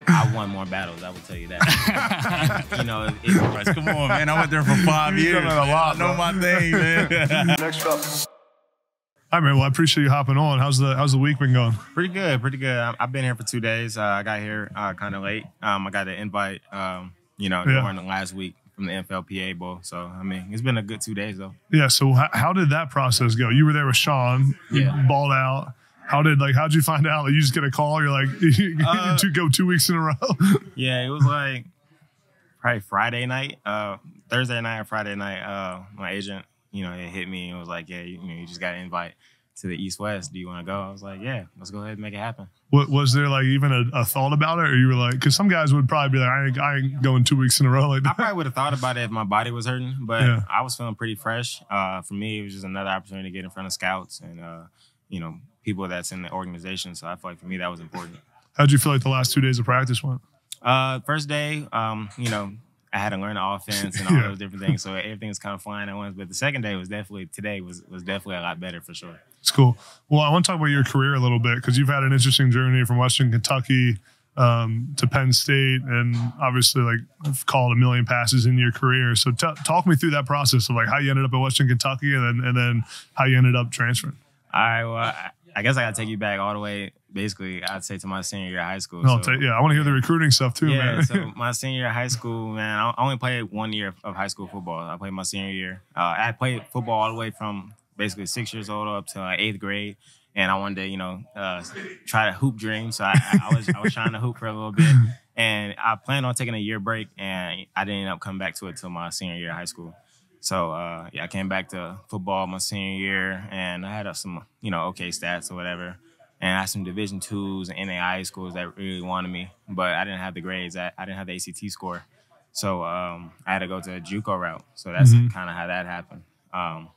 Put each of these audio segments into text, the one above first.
I won more battles, I will tell you that. You know, come on, man. I went there for 5 years. I know my thing, man. Next up. All right, man. Well, I appreciate you hopping on. How's the week been going? Pretty good, pretty good. I've been here for 2 days. I got here kind of late. I got an invite, you know, during the last week from the NFLPA Bowl. So, I mean, it's been a good 2 days, though. Yeah, so how did that process go? You were there with Sean. You balled out. How'd you find out? Like, you just get a call? You're like, you go 2 weeks in a row? Yeah, it was like probably Friday night, Thursday night or Friday night. My agent, you know, it hit me and was like, yeah, you just got an invite to the East-West. Do you want to go? I was like, yeah, let's go ahead and make it happen. Was there like even a thought about it? Or you were like, because some guys would probably be like, I ain't going 2 weeks in a row like that. I probably would have thought about it if my body was hurting, but I was feeling pretty fresh. For me, it was just another opportunity to get in front of scouts and, you know, people that's in the organization. So I feel like for me, that was important. How'd you feel like the last 2 days of practice went? First day, you know, I had to learn the offense and all those different things. So everything was kind of flying at once. But the second day was definitely a lot better for sure. It's cool. Well, I want to talk about your career a little bit because you've had an interesting journey from Western Kentucky to Penn State, and obviously, like, I've called a million passes in your career. So talk me through that process of like how you ended up at Western Kentucky and then how you ended up transferring. All right. Well, I guess I got to take you back all the way. Basically, I'd say to my senior year of high school. I want to hear the recruiting stuff too, man. So my senior year of high school, man, I only played 1 year of high school football. I played my senior year. I played football all the way from basically 6 years old up to 8th grade. And I wanted to, you know, try to hoop dream. So I was trying to hoop for a little bit. And I planned on taking a year break, and I didn't end up coming back to it till my senior year of high school. So, I came back to football my senior year, and I had some, you know, okay stats or whatever. And I had some Division IIs and NAIA schools that really wanted me, but I didn't have the grades. I didn't have the ACT score. So I had to go to a JUCO route. So that's kind of how that happened.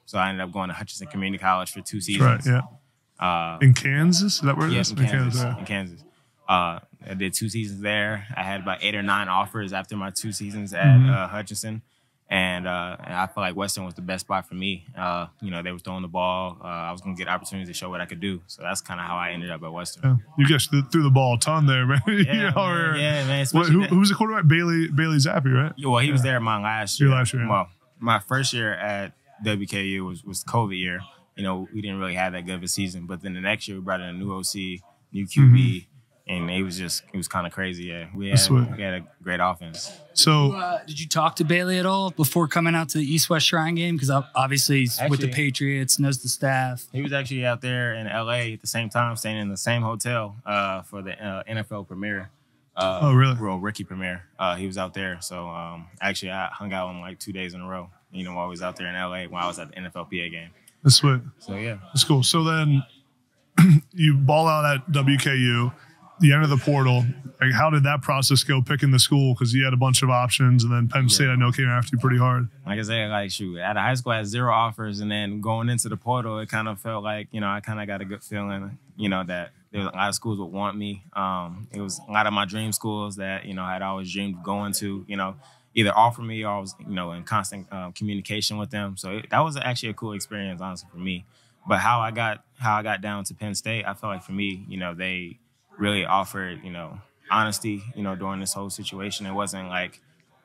So I ended up going to Hutchinson Community College for 2 seasons. Right, in Kansas? Is that where it is? In Kansas. In Kansas. I did 2 seasons there. I had about 8 or 9 offers after my 2 seasons at Hutchinson. And I felt like Western was the best spot for me. You know, they were throwing the ball. I was going to get opportunities to show what I could do. So that's kind of how I ended up at Western. Yeah. You guys threw the ball a ton there, man. Yeah, man. Who was the quarterback? Bailey Zappi, right? Yeah, well, he was there my last year. Your last year. Well, my first year at WKU was COVID year. You know, we didn't really have that good of a season. But then the next year, we brought in a new OC, new QB. And it was kind of crazy. Yeah, we had a great offense. So, did you talk to Bailey at all before coming out to the East-West Shrine game? Because obviously he's with the Patriots, knows the staff. He was actually out there in LA at the same time, staying in the same hotel for the NFL premiere. Oh, really? Rookie premiere. He was out there. So actually, I hung out with him like 2 days in a row. You know, while I was out there in LA, while I was at the NFLPA game. That's sweet. So yeah, that's cool. So then you ball out at WKU. You enter the portal. Like, how did that process go picking the school? Because you had a bunch of options, and then Penn State, I know, came after you pretty hard. Like I said, like, shoot, out of high school, I had 0 offers, and then going into the portal, it kind of felt like, you know, I kind of got a good feeling, you know, that there was a lot of schools would want me. It was a lot of my dream schools that, you know, I had always dreamed of going to, you know, either offer me or I was, you know, in constant communication with them. So that was actually a cool experience, honestly, for me. But how I got down to Penn State, I felt like for me, you know, they really offered, you know, honesty, you know, during this whole situation. It wasn't like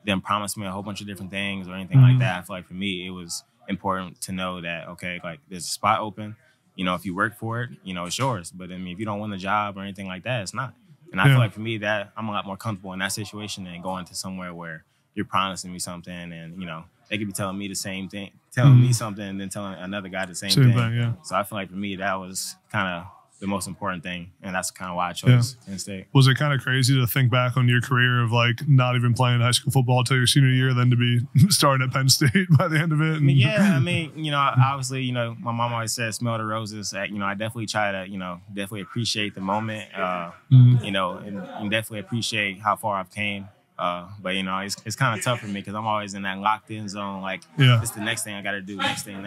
them promised me a whole bunch of different things or anything like that. I feel like for me, it was important to know that, okay, like there's a spot open. You know, if you work for it, you know, it's yours. But I mean, if you don't win the job or anything like that, it's not. And I feel like for me, that I'm a lot more comfortable in that situation than going to somewhere where you're promising me something and, you know, they could be telling me the same thing, telling me something and then telling another guy the same thing. Yeah. So I feel like for me, that was kind of the most important thing, and that's kind of why I chose Penn State. Was it kind of crazy to think back on your career of like not even playing high school football until your senior year, then to be starting at Penn State by the end of it? I mean, you know, obviously, you know, my mom always said, "Smell the roses." You know, I definitely try to, you know, definitely appreciate the moment, you know, and definitely appreciate how far I've came. But you know, it's kind of tough for me because I'm always in that locked in zone. Like, it's the next thing I got to do, next thing.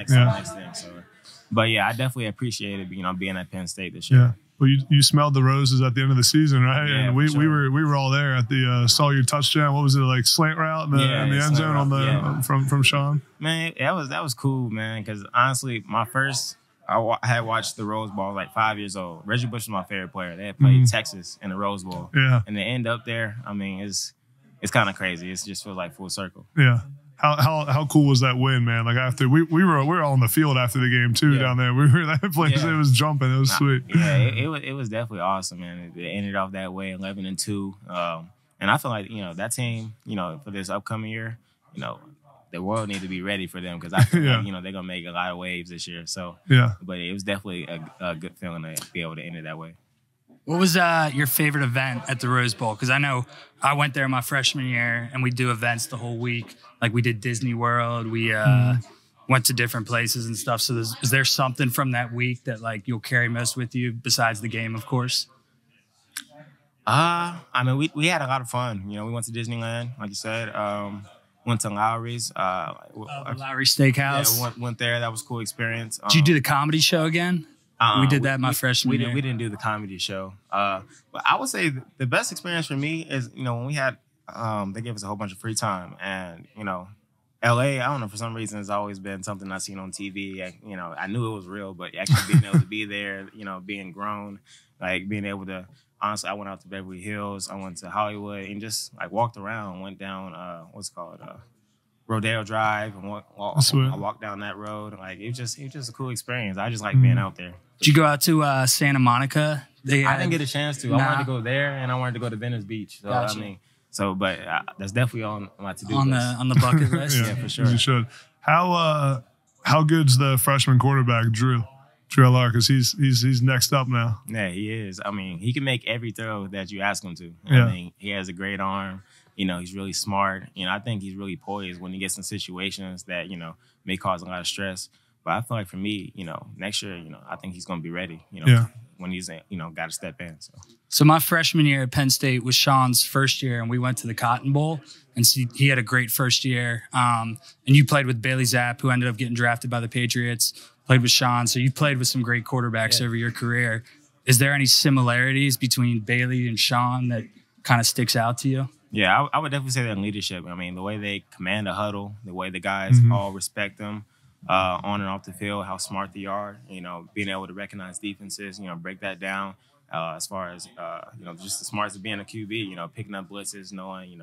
So. But yeah, I definitely appreciated, you know, being at Penn State this year. Yeah. Well, you smelled the roses at the end of the season, right? Yeah, and we were all there at the saw your touchdown. What was it, like slant route in the end zone on the from Sean? Man, that was cool, man. Because honestly, my first I had watched the Rose Bowl like 5 years old. Reggie Bush was my favorite player. They had played Texas in the Rose Bowl. Yeah. And they end up there. I mean, it's kind of crazy. It just feels like full circle. Yeah. How cool was that win, man? Like after we were all on the field after the game too down there. We were that place. It was jumping. It was sweet. Yeah, it was definitely awesome, man. It ended off that way, 11-2. And I feel like that team, for this upcoming year, the world needs to be ready for them because I feel like they're gonna make a lot of waves this year. So but it was definitely a good feeling to be able to end it that way. What was your favorite event at the Rose Bowl? Because I know I went there my freshman year, and we do events the whole week. Like we did Disney World, we went to different places and stuff. So is there something from that week that like you'll carry most with you besides the game, of course? I mean, we had a lot of fun. We went to Disneyland, like you said. Went to Lowry's. Lowry Steakhouse. Yeah, went there. That was a cool experience. Did you do the comedy show again? We did that my freshman year. We didn't do the comedy show. But I would say the best experience for me is, when we had, they gave us a whole bunch of free time. And, LA, I don't know, for some reason, it's always been something I've seen on TV. I knew it was real, but actually being able to be there, being grown, like being able to, honestly, I went out to Beverly Hills, I went to Hollywood and just like walked around, went down, what's it called, Rodeo Drive, and I walked down that road. Like it was just a cool experience. I just like being out there. Did you go out to Santa Monica? I didn't get a chance to. I wanted to go there, and I wanted to go to Venice Beach. So Gotcha. But that's definitely on my to-do list. On the bucket list. Yeah, for sure. You should. How good's the freshman quarterback, Drew LR? Because he's next up now. Yeah, he is. I mean, he can make every throw that you ask him to. Yeah. I mean, he has a great arm. He's really smart. I think he's really poised when he gets in situations that, may cause a lot of stress. But I feel like for me, next year, I think he's going to be ready, when he's, got to step in. So my freshman year at Penn State was Sean's first year, and we went to the Cotton Bowl. And so he had a great first year. And you played with Bailey Zapp, who ended up getting drafted by the Patriots, played with Sean. So you played with some great quarterbacks over your career. Is there any similarities between Bailey and Sean that kind of sticks out to you? Yeah, I would definitely say that in leadership. I mean, the way they command a huddle, the way the guys all respect them on and off the field, how smart they are, being able to recognize defenses, break that down as far as, just the smarts of being a QB, picking up blitzes, knowing,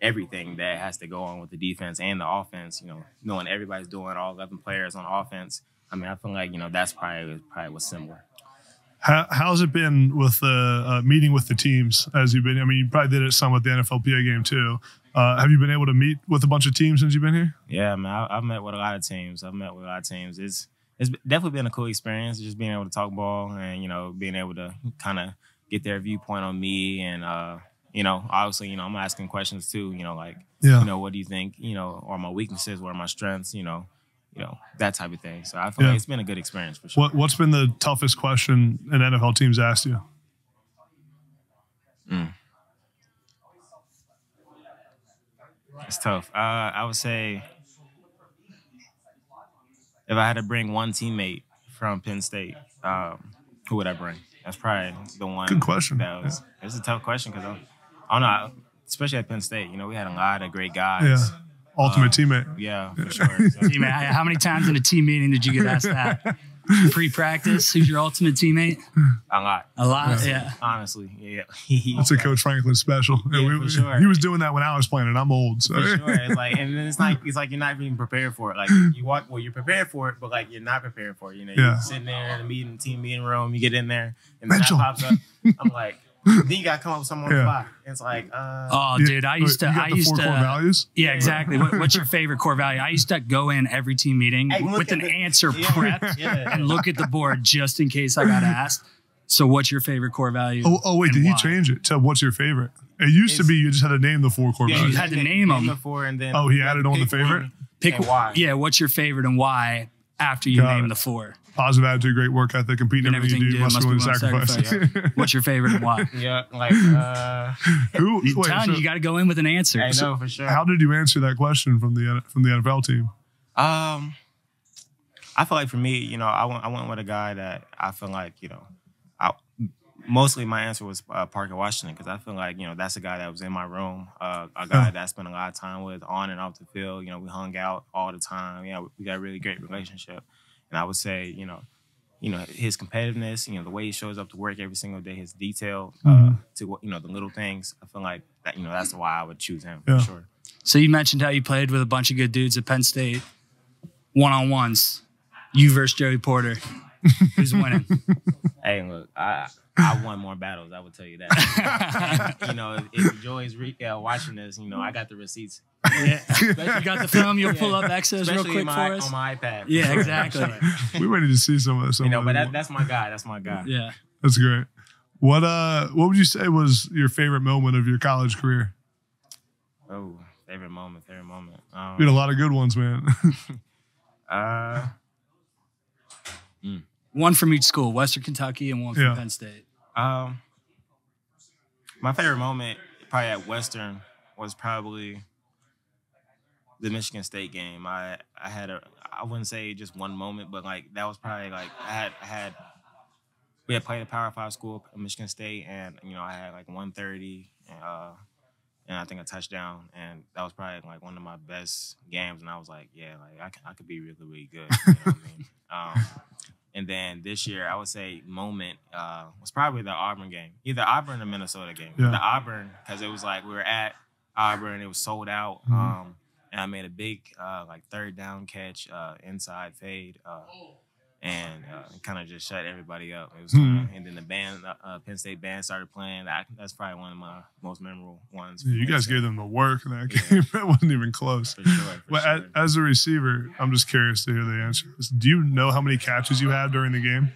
everything that has to go on with the defense and the offense, knowing everybody's doing all 11 players on offense. I mean, I feel like, that's probably what's similar. How's it been with the meeting with the teams as you've been? I mean, you probably did it some with the NFLPA game too. Have you been able to meet with a bunch of teams since you've been here? Yeah, man, I've met with a lot of teams. It's definitely been a cool experience, just being able to talk ball and, being able to kind of get their viewpoint on me. And, obviously, I'm asking questions too, what do you think, are my weaknesses, what are my strengths, that type of thing. So I feel like it's been a good experience for sure. What's been the toughest question an NFL team's asked you? It's tough. I would say if I had to bring one teammate from Penn State, who would I bring? That's probably the one. Good question. It's a tough question because I don't know, especially at Penn State. We had a lot of great guys. Yeah. Ultimate teammate. Yeah, for sure. So. Teammate, how many times in a team meeting did you get asked that? Pre-practice, who's your ultimate teammate? A lot. A lot, yeah. Honestly, yeah. That's a Coach Franklin special. Yeah, for sure. He was doing that when I was playing, and I'm old. So. For sure. It's like you're not even prepared for it. Like you're prepared for it, but like you're not prepared for it. You're sitting there in the team meeting room, you get in there, and then that pops up. I'm like, then you gotta come up with something on the fly. It's like, dude, I used to. Core values. Yeah, exactly. What's your favorite core value? I used to go in every team meeting with an answer prepped and look at the board just in case I got asked. So, what's your favorite core value? Oh wait, did he change it to what's your favorite? It used to be you just had to name the 4 core values. You had to name them. The 4 and then he added on the favorite. Pick why. Yeah, what's your favorite and why after you name the 4. Positive attitude, great work ethic, competing everything you do, must be willing to sacrifice. Yeah. What's your favorite and why? Yeah, like you got to go in with an answer. I know for sure. How did you answer that question from the NFL team? I feel like for me, I went with a guy that I feel like, mostly my answer was Parker Washington because I feel like, that's a guy that was in my room, a guy that I spent a lot of time with on and off the field. We hung out all the time. We got a really great relationship. And I would say, his competitiveness, the way he shows up to work every single day, his detail to the little things. I feel like that, that's why I would choose him for sure. So you mentioned how you played with a bunch of good dudes at Penn State. One-on-ones, you versus Joey Porter. Who's winning? Hey, look, I won more battles. I would tell you that. And, if Joey's watching this, I got the receipts. Yeah, you got the film. You'll pull up extras real quick for us on my iPad. Yeah, exactly. We ready to see some of this. But that's my guy. That's my guy. Yeah, that's great. What would you say was your favorite moment of your college career? Oh, favorite moment. You had a lot of good ones, man. One from each school, Western Kentucky and one from Penn State. My favorite moment probably at Western was probably the Michigan State game. I wouldn't say just one moment, but that was probably we had played a Power 5 school at Michigan State, and I had 130 and I think a touchdown, and that was probably one of my best games. And I was like, I could be really, really good. You know what I mean? And then this year, I would say moment was probably the Auburn game, either Auburn or Minnesota game. Yeah. The Auburn, because it was we were at Auburn, it was sold out, and I made a big third down catch, inside fade, and kind of just shut everybody up. It was, and then the band, Penn State band started playing. That's probably one of my most memorable ones. Yeah, you guys gave them the work in that game. It wasn't even close. For sure. As a receiver, I'm just curious to hear the answer. Do you know how many catches you had during the game?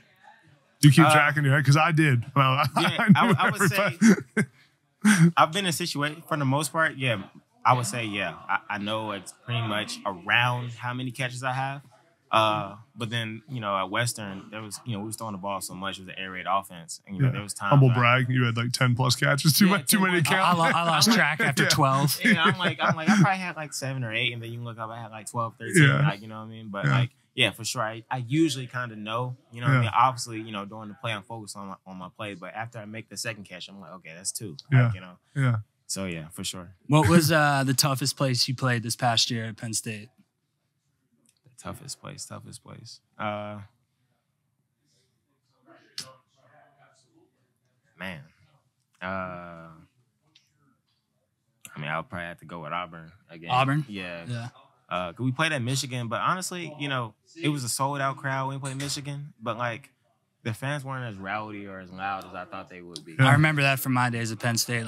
Do you keep track in your head? Because I did. Well, I would say I've been in a situation, for the most part, I would say, I know it's pretty much around how many catches I have. But then, at Western, there was, we was throwing the ball so much. It was an air raid offense. And, there was times. Humble brag, you had 10 plus catches. Too many to count. I lost track after 12. Yeah, I'm like, I probably had 7 or 8. And then you look up, I had 12, 13. You know what I mean? But for sure. I usually kind of know, what I mean? Obviously, during the play, I'm focused on my play. But after I make the second catch, I'm like, okay, that's 2. Yeah. So, for sure. What was the toughest place you played this past year at Penn State? Toughest place. Man. I'll probably have to go with Auburn again. Auburn? Yeah. We played at Michigan, but honestly, it was a sold-out crowd when we played Michigan, but, the fans weren't as rowdy or as loud as I thought they would be. I remember that from my days at Penn State.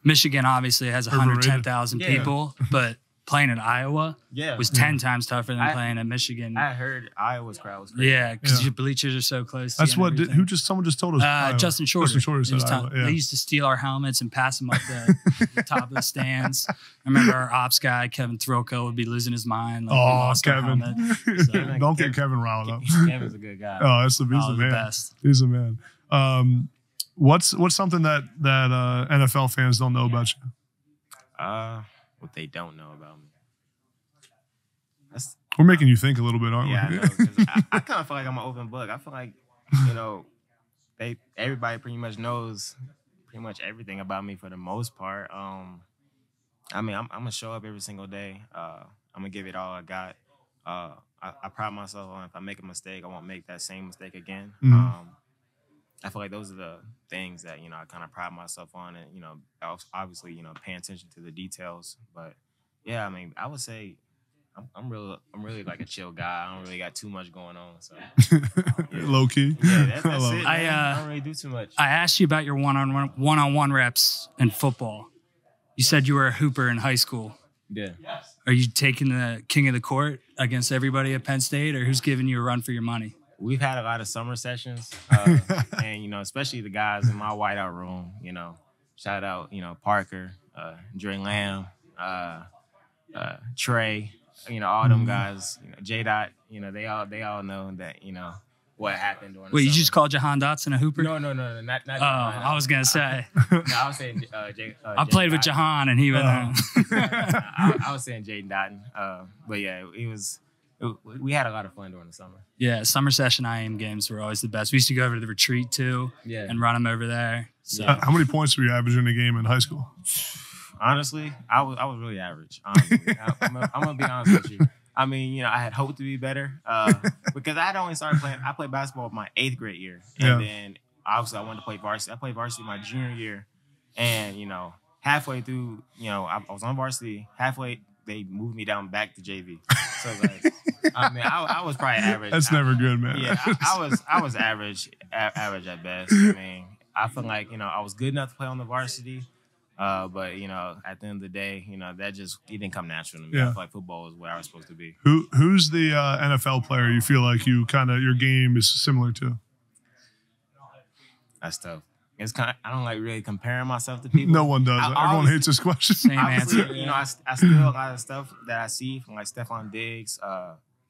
Michigan obviously has 110,000 people, but playing at Iowa was 10 times tougher than playing at Michigan. I heard Iowa's crowd was crazy. Yeah, because your bleachers are so close. That's what someone just told us. Justin Shorter. Justin Shorter said Iowa, They used to steal our helmets and pass them up the top of the stands. I remember our ops guy Kevin Throko would be losing his mind. Kevin! Don't get Kevin riled up. Kevin's a good guy. Oh, he's the man. Best. He's a man. What's something that NFL fans don't know about you? What they don't know about me. We're making you think a little bit, aren't we? Yeah, I know. 'Cause I kind of feel like I'm an open book. I feel like, everybody pretty much knows pretty much everything about me for the most part. I'm gonna show up every single day. I'm gonna give it all I got. I pride myself on if I make a mistake, I won't make that same mistake again. I feel like those are the things that, I kind of pride myself on, and, obviously, paying attention to the details. But I would say I'm really a chill guy. I don't really got too much going on. So low key. Yeah, that's it. I don't really do too much. I asked you about your one-on-one reps in football. You said you were a hooper in high school. Yeah. Are you taking the king of the court against everybody at Penn State, or who's giving you a run for your money? We've had a lot of summer sessions, and, especially the guys in my whiteout room, shout out, Parker, Dre Lamb, Trey, all them guys, J-Dot, they all know that, what happened during the Wait, you summer. just called Jahan Dotson a hooper? No, not I was going to say. No, I was saying I played with Jahan, and he went I was saying Jaden Dotton. But, yeah, we had a lot of fun during the summer. Yeah, summer session IM games were always the best. We used to go over to the retreat, too, and run them over there. So. How many points were you averaging a game in high school? Honestly, I was really average. Honestly. I'm gonna be honest with you. I mean, you know, I had hoped to be better because I had only started playing. I played basketball my 8th grade year, and then obviously I wanted to play varsity. I played varsity my junior year, and you know, halfway through, you know, I was on varsity. Halfway, they moved me down back to JV. So like, I mean, I was probably average. That's never good, man. Yeah, I was average at best. I mean, I feel like, you know, I was good enough to play on the varsity. But you know, at the end of the day, you know, it didn't come natural to me. I feel like football is where I was supposed to be. Who's the NFL player you feel like your game is similar to? That's tough. It's kind of, I don't like really comparing myself to people. No one does. Everyone hates this question. Same answer. You know, I steal a lot of stuff that I see from like Stephon Diggs,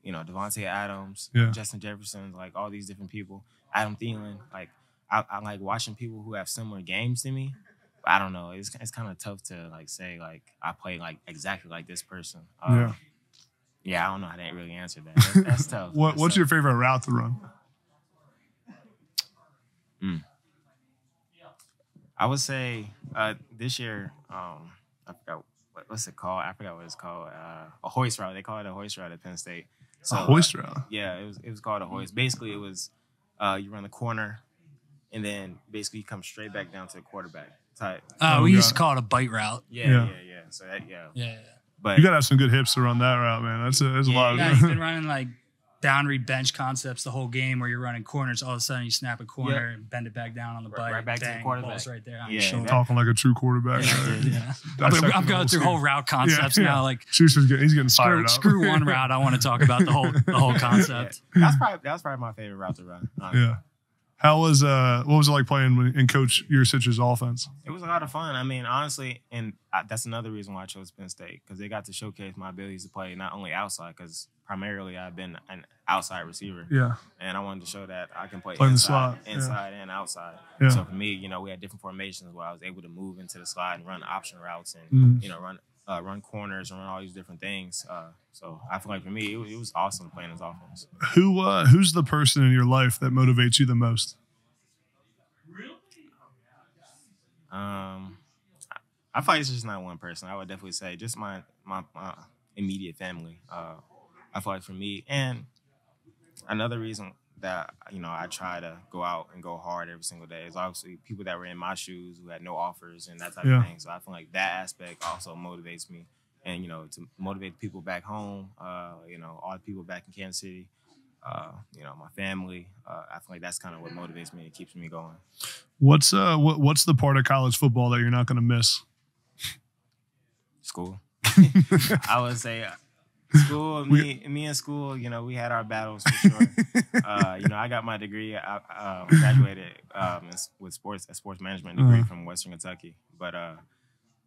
you know, Devontae Adams, Justin Jefferson, like all these different people. Adam Thielen. Like I like watching people who have similar games to me. I don't know. It's kind of tough to like say like I play like exactly like this person. Yeah, I don't know how to really answer that. That's tough. What's your favorite route to run? I would say this year, I forgot what's it called. I forgot what it's called. A hoist route. They call it a hoist route at Penn State. So, a hoist route. Yeah, it was called a hoist. Basically, it was you run the corner, and then basically you come straight back down to the quarterback. We used to call it a bite route. Yeah. So that, But you gotta have some good hips to run that route, man. That's a lot. Yeah, you've been running like down read bench concepts the whole game where you're running corners. All of a sudden you snap a corner and bend it back down on the bite. Right back to the quarterback. Ball's right there on your shoulder. Talking like a true quarterback. I'm going through whole route concepts now. Like he's getting fired up. Screw one route. I want to talk about the whole concept. That was probably my favorite route to run. Honestly. Yeah. What was it like playing in Coach Yursic's offense? It was a lot of fun. I mean, honestly, and that's another reason why I chose Penn State, because they got to showcase my abilities to play not only outside, because primarily I've been an outside receiver. Yeah. And I wanted to show that I can play inside and outside. Yeah. So for me, you know, we had different formations where I was able to move into the slot and run option routes and, you know, run corners and run all these different things. So I feel like for me, it was awesome playing this offense. Who's the person in your life that motivates you the most? I feel like it's just not one person. I would definitely say just my immediate family. I feel like for me, and another reason that, you know, I try to go out and go hard every single day is obviously people that were in my shoes who had no offers and that type of thing. So I feel like that aspect also motivates me, and, you know, to motivate the people back home, you know, all the people back in Kansas City, you know, my family. I feel like that's kind of what motivates me and keeps me going. What's the part of college football that you're not going to miss? School. I would say school. Me and school. You know, we had our battles for sure. You know, I got my degree. I graduated with a sports management degree from Western Kentucky. But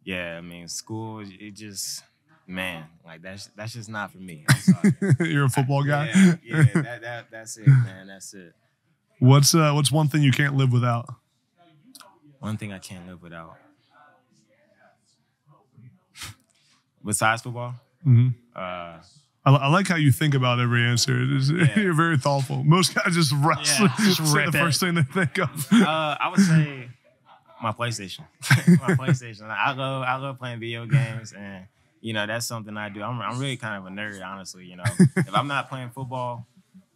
yeah, I mean, school. It just, man, like that's just not for me. I'm sorry. You're a football guy. Yeah. That's it, man. That's it. What's one thing you can't live without? One thing I can't live without. Besides football? Mm-hmm. I like how you think about every answer. You're very thoughtful. Most guys just wrestle. Say the first thing they think of. I would say my PlayStation. My PlayStation. I love playing video games, and, you know, that's something I do. I'm really kind of a nerd, honestly. You know, if I'm not playing football,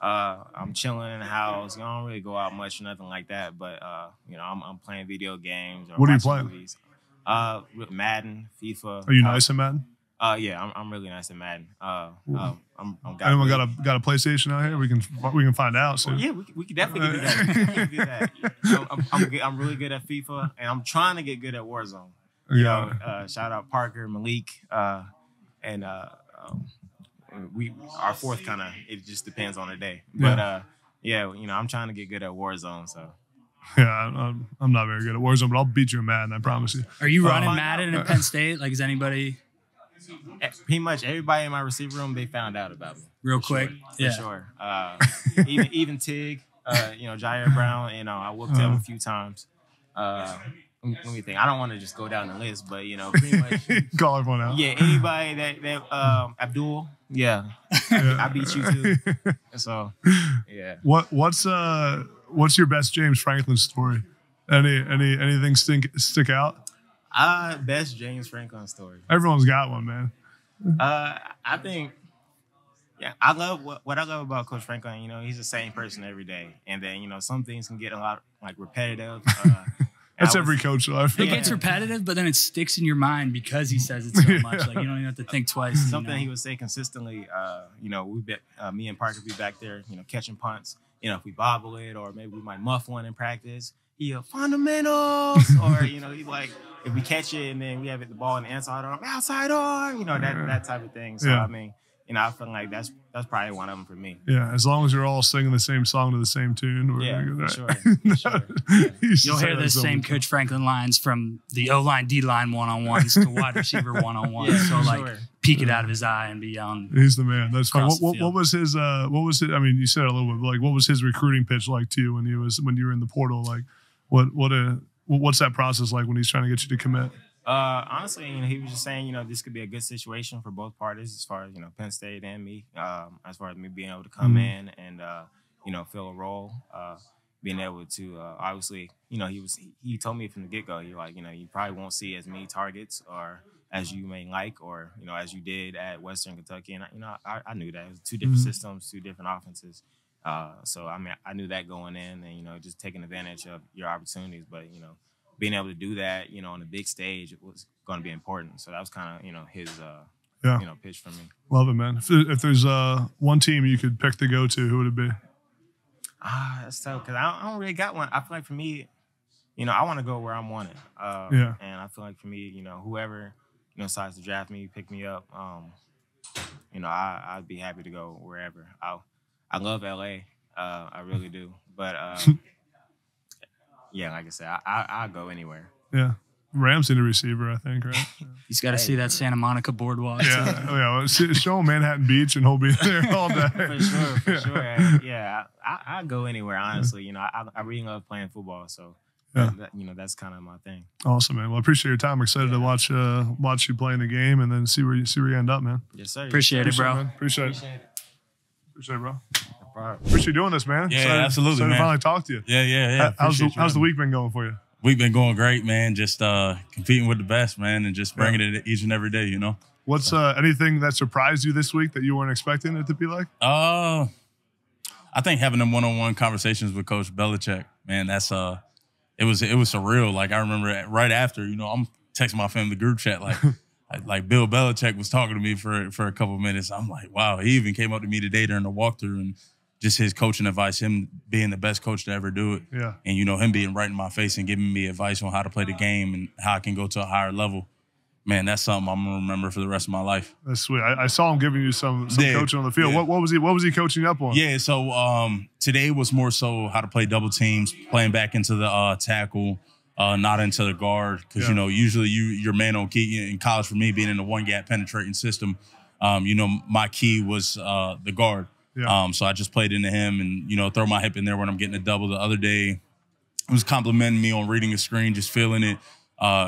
I'm chilling in the house. You know, I don't really go out much or nothing like that. But you know, I'm playing video games. Or what are you playing? Movies. Madden, FIFA. Are you nice at Madden? Yeah, I'm really nice at Madden. Anyone got a PlayStation out here? We can find out. So. Yeah, we can definitely do that. I'm really good at FIFA, and I'm trying to get good at Warzone. You know, shout out Parker, Malik, and our fourth kind of, it just depends on the day. But yeah, you know, I'm trying to get good at Warzone. So. Yeah, I'm not very good at Warzone, but I'll beat you in Madden. I promise you. Are you running Madden at Penn State? Like, is anybody? Pretty much everybody in my receiver room, they found out about me. Real quick? For sure. Even Tig, you know, Jair Brown, you know, I whooped him a few times. Let me think. I don't want to just go down the list, but, you know, pretty much. Call everyone out. Yeah, anybody that Abdul, I beat you too. So, yeah. What's your best James Franklin story? Anything stick out? Best James Franklin story. Everyone's got one, man. I think Yeah, I love what I love about Coach Franklin. You know, he's the same person every day, and then you know some things can get a lot like repetitive. That's every coach. So it gets repetitive, but then it sticks in your mind because he says it so much. Like you don't even have to think twice. Something he would say consistently. You know, me and Parker be back there, you know, catching punts. You know, if we bobble it, or maybe we might muff one in practice. Fundamentals, or you know, like if we catch it and then we have the ball in the inside arm, outside arm. You know that type of thing. So I mean. You know, I feel like that's probably one of them for me. Yeah, as long as you're all singing the same song to the same tune. For sure. Yeah. You'll hear the same Coach Franklin lines from the O-line, D-line one-on-ones to wide receiver one-on-one. Peek it out of his eye and be yelling. He's the man. That's fine. What was his? I mean, you said it a little bit. But like, what was his recruiting pitch like to you when you were in the portal? Like, what's that process like when he's trying to get you to commit? Honestly, you know, he was just saying, you know, this could be a good situation for both parties as far as, you know, Penn State and me, as far as me being able to come in and, you know, fill a role, being able to, obviously, you know, he told me from the get-go, you're like, you know, you probably won't see as many targets or as you may like, or, you know, as you did at Western Kentucky. And, you know, I knew that. It was two different systems, two different offenses. So, I mean, I knew that going in and, you know, just taking advantage of your opportunities. But, you know, being able to do that, you know, on a big stage was going to be important. So that was kind of, you know, his, you know, pitch for me. Love it, man. If there's one team you could pick to go to, who would it be? That's tough because I don't really got one. I feel like for me, you know, I want to go where I'm wanted. And I feel like for me, you know, whoever, you know, decides to draft me, pick me up, you know, I'd be happy to go wherever. I love LA. I really do. But, yeah, like I said, I'll go anywhere. Yeah. Rams need a receiver, I think, right? He's got to see that Santa Monica boardwalk. Yeah. Show him Manhattan Beach and he'll be there all day. For sure. Yeah, I'll go anywhere, honestly. You know, I really love playing football, so, you know, that's kind of my thing. Awesome, man. Well, I appreciate your time. I'm excited to watch you play in the game and then see where you end up, man. Yes, sir. Appreciate it, bro. Appreciate it, bro. Appreciate you doing this, man. Yeah, absolutely, man. To finally talk to you. Yeah. How's the week been going for you? We've been going great, man. Just competing with the best, man, and just bringing it each and every day, you know. What's anything that surprised you this week that you weren't expecting it to be like? I think having them one-on-one conversations with Coach Belichick, man, that's it was surreal. Like I remember right after, you know, I'm texting my family group chat like Bill Belichick was talking to me for a couple of minutes. I'm like, wow. He even came up to me today during the walkthrough and just his coaching advice, him being the best coach to ever do it. Yeah. And, you know, him being right in my face and giving me advice on how to play the game and how I can go to a higher level. Man, that's something I'm going to remember for the rest of my life. That's sweet. I saw him giving you some coaching on the field. Yeah. What was he coaching up on? Yeah, so today was more so how to play double teams, playing back into the tackle, not into the guard. Because, you know, usually your man on key in college for me being in the one-gap penetrating system, you know, my key was the guard. Yeah. So I just played into him and, you know, throw my hip in there when I'm getting a double. The other day, he was complimenting me on reading a screen, just feeling it,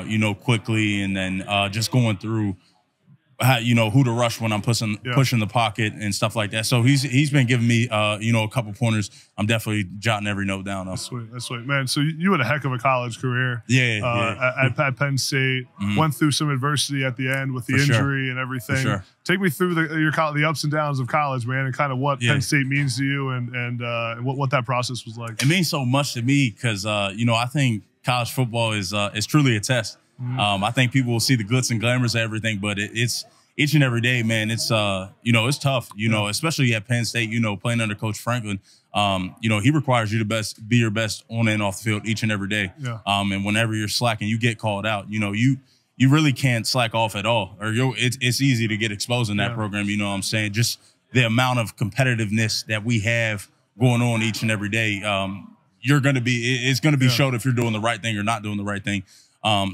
you know, quickly, and then just going through how, you know, who to rush when I'm pushing the pocket and stuff like that. So he's been giving me, you know, a couple pointers. I'm definitely jotting every note down. That's sweet, man. So you had a heck of a college career. At Penn State, went through some adversity at the end with the injury and everything. For sure. Take me through the ups and downs of college, man, and kind of what Penn State means to you and what that process was like. It means so much to me because, you know, I think college football is truly a test. I think people will see the glitz and glamours of everything, but it's each and every day, man. It's you know, it's tough. You know, especially at Penn State. You know, playing under Coach Franklin. You know, he requires you to be your best on and off the field each and every day. Yeah. And whenever you're slacking, you get called out. You know, you really can't slack off at all, or it's easy to get exposed in that program. You know what I'm saying? Just the amount of competitiveness that we have going on each and every day. It's gonna be showed if you're doing the right thing or not doing the right thing.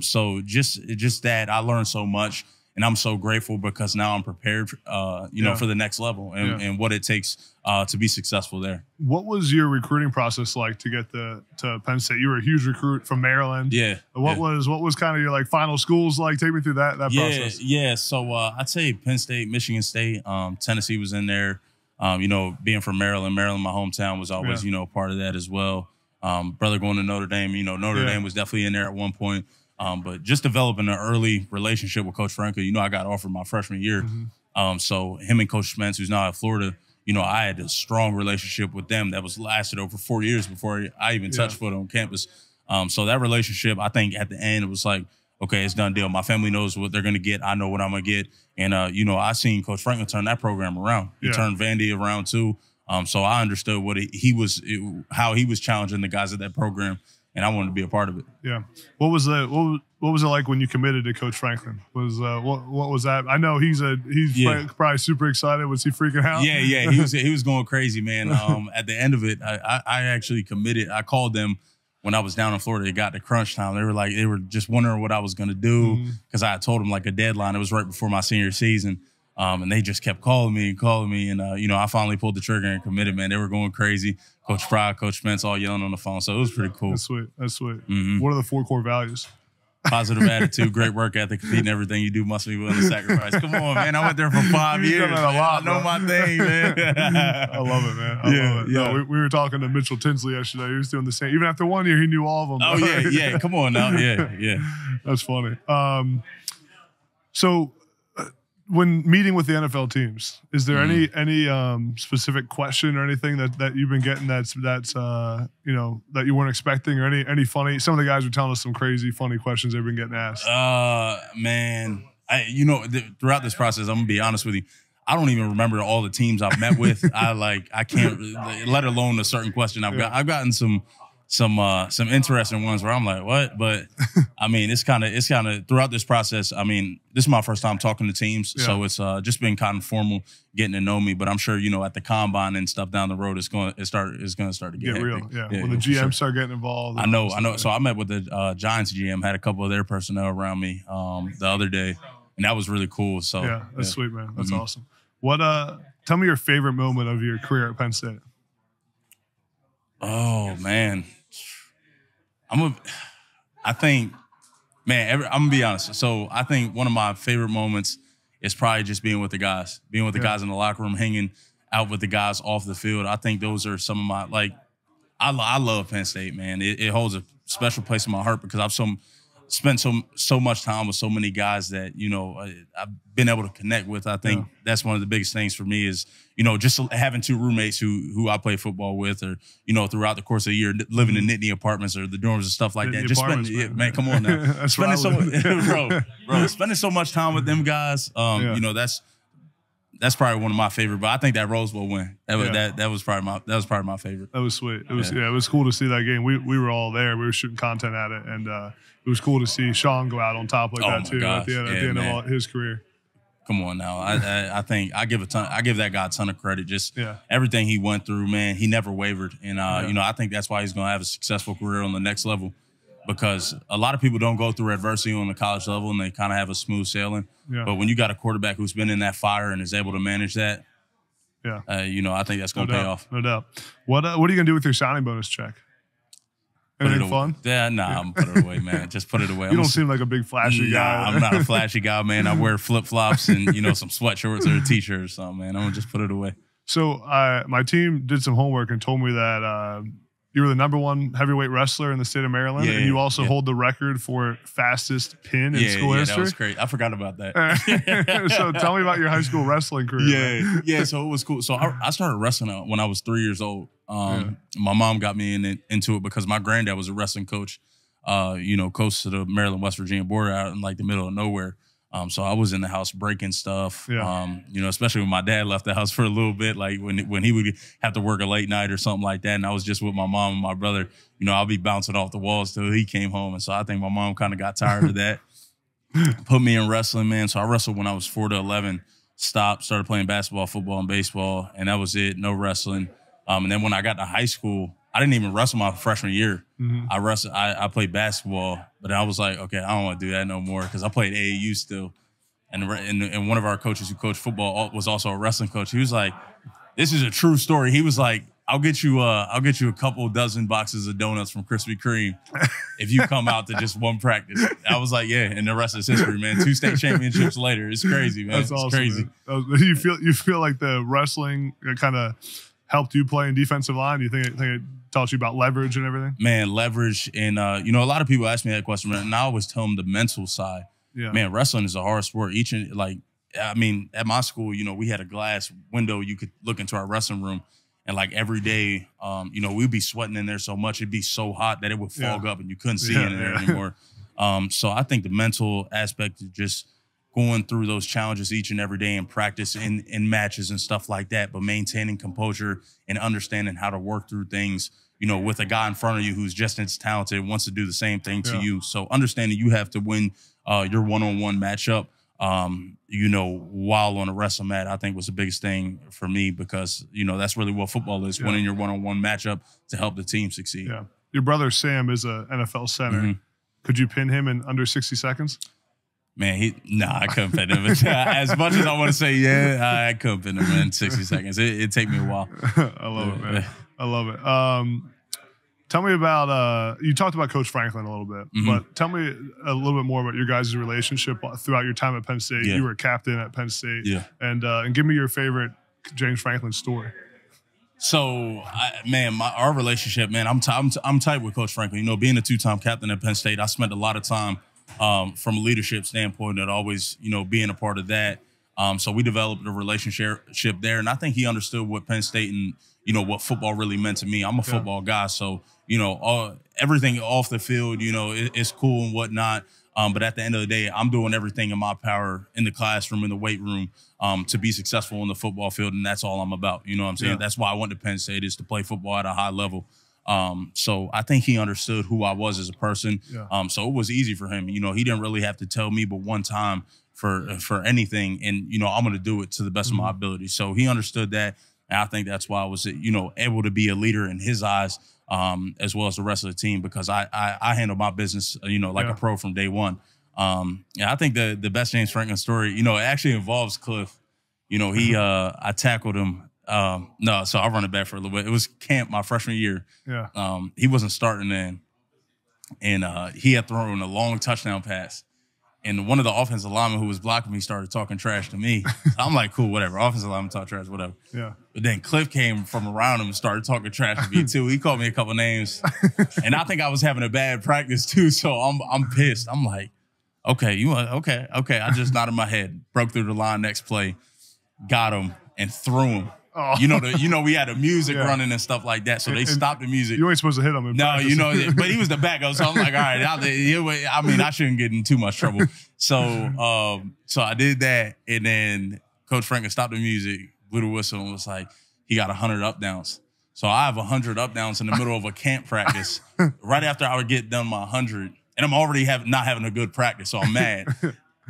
So just that I learned so much, and I'm so grateful because now I'm prepared, you know, for the next level and what it takes to be successful there. What was your recruiting process like to get to Penn State? You were a huge recruit from Maryland. Yeah. What was kind of your like final schools like? Take me through that process. Yeah. So I'd say Penn State, Michigan State, Tennessee was in there. You know, being from Maryland, my hometown was always you know part of that as well. Brother going to Notre Dame, you know, Notre Dame was definitely in there at one point. But just developing an early relationship with Coach Franklin, you know, I got offered my freshman year. So him and Coach Spence, who's now at Florida, you know, I had a strong relationship with them that was lasted over 4 years before I even touched foot on campus. So that relationship, I think at the end, it was like, okay, it's done deal. My family knows what they're going to get. I know what I'm going to get. And, you know, I seen Coach Franklin turn that program around. He turned Vandy around too. So I understood what how he was challenging the guys at that program, and I wanted to be a part of it. Yeah. What was it like when you committed to Coach Franklin? What was that? I know he's probably super excited. Was he freaking out? Yeah. He was going crazy, man. At the end of it, I actually committed. I called them when I was down in Florida. It got to crunch time. They were just wondering what I was going to do because I had told them like a deadline. It was right before my senior season. And they just kept calling me. And, you know, I finally pulled the trigger and committed, man. They were going crazy. Coach Fry, Coach Spence, all yelling on the phone. So it was pretty cool. That's sweet. What are the 4 core values? Positive attitude, great work ethic, competing everything you do must be willing to sacrifice. Come on, man. I went there for 5 years. Done that a lot, I know my thing, man. I love it, man. I love it. Yeah. No, we were talking to Mitchell Tinsley yesterday. He was doing the same. Even after 1 year, he knew all of them. Oh, yeah. Come on now. Yeah. That's funny. So when meeting with the NFL teams, is there any specific question or anything that you've been getting that's you know, that you weren't expecting, or any funny? Some of the guys were telling us some crazy funny questions they've been getting asked. Man, you know, throughout this process, I'm gonna be honest with you, I don't even remember all the teams I've met with. I can't, let alone a certain question I've gotten some interesting ones where I'm like, what? But I mean, it's kind of throughout this process. I mean, this is my first time talking to teams, so it's just been kind of formal, getting to know me. But I'm sure, you know, at the combine and stuff down the road, it's going to start to get real. Yeah, when the GM start getting involved. I know. So I met with the Giants GM, had a couple of their personnel around me the other day, and that was really cool. So yeah, that's sweet, man. That's awesome. What? Tell me your favorite moment of your career at Penn State. Oh man. I think, man, I'm gonna be honest. So I think one of my favorite moments is probably just being with the guys, guys in the locker room, hanging out with the guys off the field. I think those are some of my, like, I love Penn State, man. It holds a special place in my heart because I've spent so much time with so many guys that, you know, I've been able to connect with. I think that's one of the biggest things for me is, you know, just having 2 roommates who I play football with, or, you know, throughout the course of the year, living in Nittany apartments or the dorms and stuff like that. Just spending, man, come on now. Spending spending so much time with them guys, you know, that's probably one of my favorite. But I think that Rose Bowl win, that was probably my favorite. That was sweet. It was cool to see that game. We were all there. We were shooting content at it, and it was cool to see Sean go out on top like that too at the end of his career. Come on now. I think I give that guy a ton of credit. Just everything he went through, man. He never wavered, and you know, I think that's why he's going to have a successful career on the next level. Because a lot of people don't go through adversity on the college level and they kind of have a smooth sailing. Yeah. But when you got a quarterback who's been in that fire and is able to manage that, you know, I think that's going to pay off. No doubt. What are you going to do with your signing bonus check? Anything fun? Yeah, nah, I'm put it away, man. Just put it away. You don't seem like a big flashy guy. I'm not a flashy guy, man. I wear flip-flops and, you know, some sweatshirts or a T-shirt or something, man. I'm going to just put it away. So my team did some homework and told me that you were the #1 heavyweight wrestler in the state of Maryland, and you also hold the record for fastest pin in school history. That was great. I forgot about that. So tell me about your high school wrestling career. Yeah. So it was cool. So I started wrestling when I was 3 years old. My mom got me into it because my granddad was a wrestling coach. You know, close to the Maryland-West Virginia border, out in like the middle of nowhere. So I was in the house breaking stuff, you know, especially when my dad left the house for a little bit, like when he would have to work a late night or something like that. And I was just with my mom and my brother, you know, I'll be bouncing off the walls till he came home. And so I think my mom kind of got tired of that, put me in wrestling, man. So I wrestled when I was 4 to 11, stopped, started playing basketball, football, and baseball. And that was it, no wrestling. And then when I got to high school, I didn't even wrestle my freshman year. I played basketball, but I was like, okay, I don't want to do that no more because I played AAU still. And one of our coaches who coached football was also a wrestling coach. He was like, this is a true story. He was like, I'll get you a couple dozen boxes of donuts from Krispy Kreme if you come out to just one practice. I was like, yeah, and the rest is history, man. 2 state championships later. It's crazy, man. That's awesome, crazy. Man. You feel like the wrestling kind of helped you play in defensive line? Do you think it taught you about leverage and everything? Man, leverage. And, you know, a lot of people ask me that question, and I always tell them the mental side. Yeah. Man, wrestling is a hard sport. I mean, at my school, you know, we had a glass window you could look into our wrestling room. And like every day, you know, we'd be sweating in there so much, it'd be so hot that it would fog up and you couldn't see in there anymore. So I think the mental aspect of just going through those challenges each and every day in practice, in matches and stuff like that, but maintaining composure and understanding how to work through things, you know, with a guy in front of you who's just as talented, wants to do the same thing to you. So understanding you have to win your one-on-one matchup, you know, while on a wrestling mat, I think was the biggest thing for me because, you know, that's really what football is, winning your one-on-one matchup to help the team succeed. Yeah. Your brother, Sam, is a NFL center. Could you pin him in under 60 seconds? Man, I couldn't pin him. As much as I want to say, I couldn't pin him in 60 seconds. It'd take me a while. I love it, man. I love it. Tell me about, you talked about Coach Franklin a little bit, but tell me a little bit more about your guys' relationship throughout your time at Penn State. You were a captain at Penn State. And give me your favorite James Franklin story. So, our relationship, man, I'm tight with Coach Franklin. You know, being a two-time captain at Penn State, I spent a lot of time from a leadership standpoint and always, you know, being a part of that. So we developed a relationship there. And I think he understood what Penn State and, you know, what football really meant to me. I'm a football guy. So, you know, everything off the field, you know, it's cool and whatnot. But at the end of the day, I'm doing everything in my power in the classroom, in the weight room, to be successful on the football field. And that's all I'm about. You know what I'm saying? That's why I went to Penn State, is to play football at a high level. So I think he understood who I was as a person. So it was easy for him. You know, he didn't really have to tell me but one time for anything. And, you know, I'm going to do it to the best of my ability. So he understood that. And I think that's why I was, you know, able to be a leader in his eyes, as well as the rest of the team, because I handle my business, you know, like a pro from day one. I think the best James Franklin story, you know, it actually involves Cliff. You know, I tackled him. So I'll run it back for a little bit. It was camp my freshman year. He wasn't starting then. And he had thrown a long touchdown pass. And one of the offensive linemen who was blocking me started talking trash to me. So I'm like, cool, whatever. Offensive lineman talk trash, whatever. But then Cliff came from around him and started talking trash to me too. He called me a couple names. And I think I was having a bad practice too. So I'm pissed. I'm like, okay. I just nodded my head, broke through the line next play, got him, and threw him. You know, we had the music running and stuff like that, so they stopped the music. You ain't supposed to hit him. No, you know, but he was the backup, so I'm like, all right. I mean, I shouldn't get in too much trouble. So I did that, and then Coach Franklin stopped the music, blew the whistle, and was like, he got 100 up downs. So I have 100 up downs in the middle of a camp practice. Right after I would get done my 100, and I'm already not having a good practice, so I'm mad.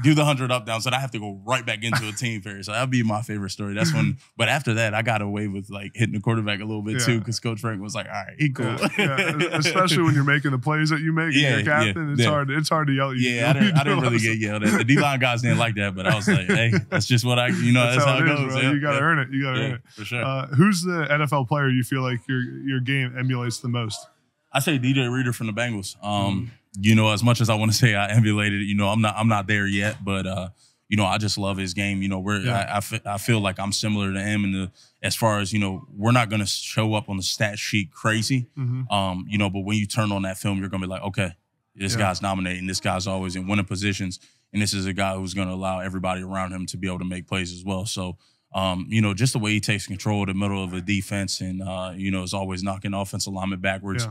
Do the 100 up down, so I have to go right back into a team fair. So that'd be my favorite story. That's when, but after that, I got away with like hitting the quarterback a little bit too, because Coach Frank was like, "All right, he cool." Especially when you're making the plays that you make, you're captain. It's hard. It's hard to yell at you. I didn't really get yelled at. The D-line guys didn't like that, but I was like, "Hey, that's just what that's how it goes." Bro. You gotta earn it. You gotta earn it for sure. Who's the NFL player you feel like your game emulates the most? I say DJ Reader from the Bengals. You know, as much as I want to say I emulated it, you know, I'm not there yet, but you know, I just love his game. You know, I feel like I'm similar to him as far as, you know, we're not going to show up on the stat sheet crazy. You know, but when you turn on that film, you're going to be like, okay, this guy's dominating. This guy's always in winning positions. And this is a guy who's going to allow everybody around him to be able to make plays as well. So, you know, just the way he takes control of the middle of a defense and, you know, is always knocking offensive linemen backwards.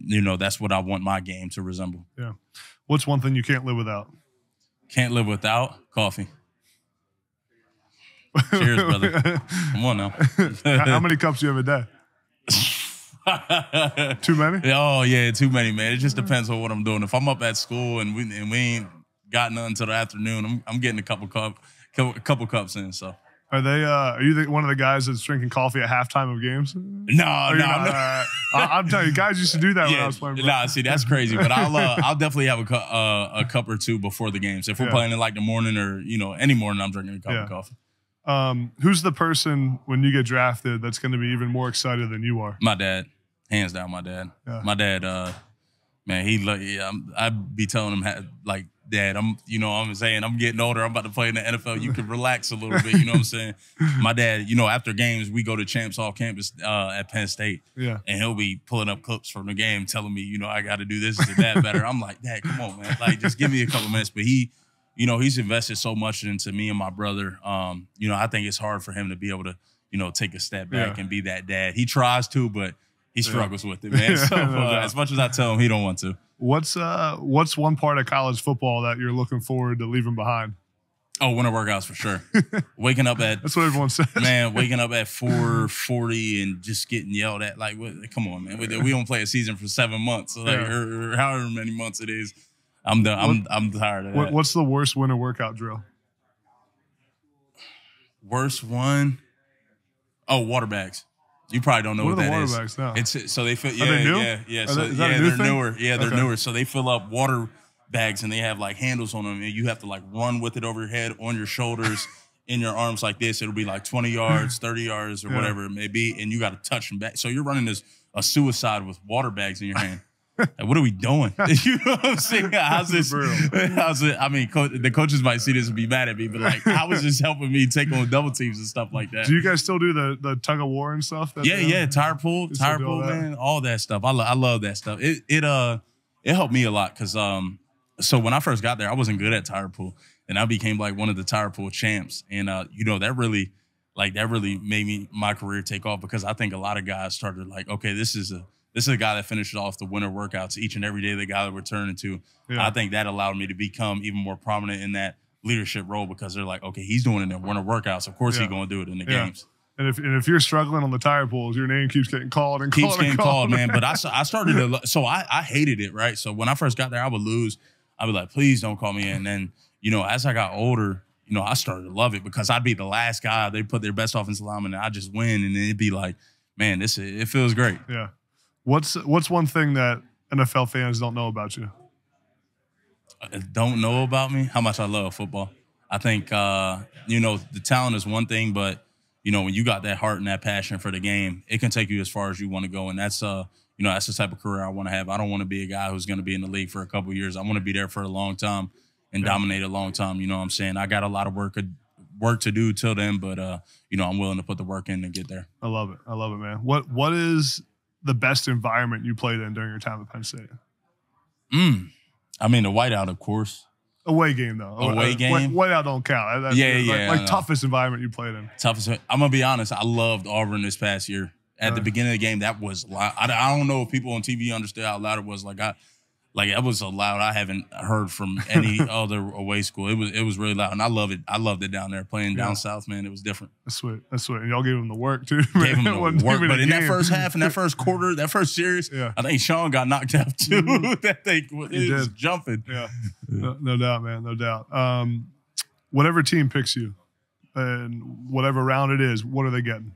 You know, that's what I want my game to resemble. What's one thing you can't live without? Can't live without coffee. Cheers, brother. Come on now. How many cups do you have a day? Too many? Oh, yeah, too many, man. It just depends on what I'm doing. If I'm up at school and we ain't got none until the afternoon, I'm getting a couple cups in, so. Are you one of the guys that's drinking coffee at halftime of games? No. I'm telling you, guys used to do that when I was playing. Nah, see, that's crazy. But I'll definitely have a cup or two before the games. If we're playing in like the morning or, you know, any morning, I'm drinking a cup of coffee. Who's the person when you get drafted that's going to be even more excited than you are? My dad, hands down. My dad. My dad. Man, I'd be telling him like, Dad, I'm getting older. I'm about to play in the NFL. You can relax a little bit. You know what I'm saying? My dad, you know, after games, we go to Champs All Campus at Penn State. And he'll be pulling up clips from the game, telling me, you know, I got to do this and that better. I'm like, Dad, come on, man. Like, just give me a couple minutes. But he you know, he's invested so much into me and my brother. You know, I think it's hard for him to be able to, you know, take a step back and be that dad. He tries to, but he struggles with it, man. So as much as I tell him, he don't want to. What's one part of college football that you're looking forward to leaving behind? Oh, winter workouts for sure. Waking up at that's what everyone says. Man, waking up at 4:40 and just getting yelled at. Like, come on, man. We don't play a season for 7 months, so like, or however many months it is. I'm done. I'm tired of that. What's the worst winter workout drill? Worst one? Oh, water bags. You probably don't know what that is. Water bags now? It's so they fill. Are they new? Yeah. So they're newer. Yeah, they're newer. So they fill up water bags and they have like handles on them, and you have to like run with it over your head, on your shoulders, in your arms like this. It'll be like 20 yards, 30 yards, or whatever it may be, and you got to touch them back. So you're running a suicide with water bags in your hand. Like, what are we doing? You know what I'm saying? How's this? How's it? I mean, the coaches might see this and be mad at me, but like, how is this helping me take on double teams and stuff like that? Do you guys still do the tug of war and stuff? Yeah, tire pull, man, all that stuff. I love that stuff. It helped me a lot because so when I first got there, I wasn't good at tire pull, and I became like one of the tire pull champs, and you know, that really made my career take off because I think a lot of guys started like, okay, this is a guy that finishes off the winter workouts each and every day, the guy that we're turning to. Yeah. I think that allowed me to become even more prominent in that leadership role because they're like, okay, he's doing it in winter workouts. Of course he's going to do it in the games. And if you're struggling on the tire pulls, your name keeps getting called and keeps getting called, man. But I started to, so I hated it, right? So when I first got there, I would lose. I'd be like, please don't call me in. And then, you know, as I got older, you know, I started to love it because I'd be the last guy. They put their best offensive lineman and I just win. And then it'd be like, man, it feels great. Yeah. What's one thing that NFL fans don't know about you? Don't know about me? How much I love football. I think, you know, the talent is one thing, but, you know, when you got that heart and that passion for the game, it can take you as far as you want to go. And that's, you know, that's the type of career I want to have. I don't want to be a guy who's going to be in the league for a couple of years. I want to be there for a long time and dominate a long time. You know what I'm saying? I got a lot of work to do till then, but, you know, I'm willing to put the work in and get there. I love it, man. What is the best environment you played in during your time at Penn State? I mean, the whiteout, of course. Away game, though. Away game? Whiteout don't count. Like toughest environment you played in. Toughest. I'm going to be honest. I loved Auburn this past year. At the beginning of the game, that was loud. I don't know if people on TV understood how loud it was. That was so loud I haven't heard from any other away school. It was really loud, and I love it. I loved it down there playing down south, man. It was different. That's sweet. And y'all gave them the work too. Gave them the work, but in that first half, in that first quarter, that first series, I think Sean got knocked out too. That thing was jumping. Yeah, no doubt, man, no doubt. Whatever team picks you, and whatever round it is, what are they getting?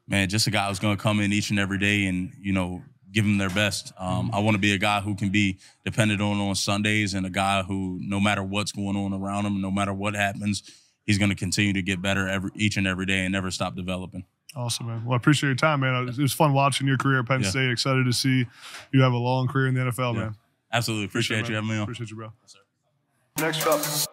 Man, just a guy who's going to come in each and every day and, you know, give them their best. I want to be a guy who can be depended on Sundays and a guy who, no matter what's going on around him, no matter what happens, he's going to continue to get better each and every day and never stop developing. Awesome, man. Well, I appreciate your time, man. It was fun watching your career at Penn State. Excited to see you have a long career in the NFL, man. Absolutely. Appreciate you having me on. Appreciate you, bro. Next up.